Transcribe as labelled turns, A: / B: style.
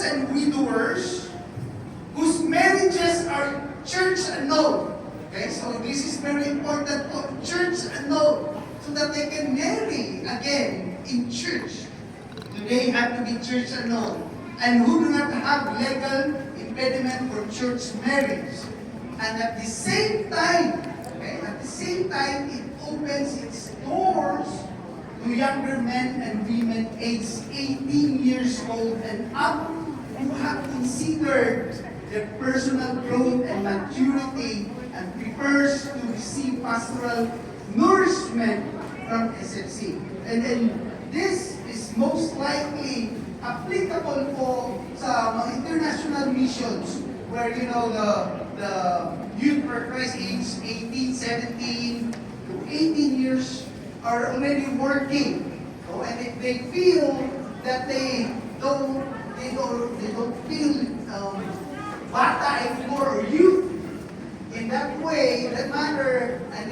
A: and widowers whose marriages are church annulled. Okay, so this is very important for church annulled, so that they can marry again in church. They have to be church annulled, and who do not have legal impediment for church marriage. And at the same time, it opens its doors to younger men and women aged 18 years old and up who have considered their personal growth and maturity and prefers to receive pastoral nourishment from SFC. And then this is most likely applicable po sa mga international missions where, you know, the youth for Christ age 18, 17 to 18 years are already working. So, and if they feel that they don't feel bata anymore or youth in that way, that matter, and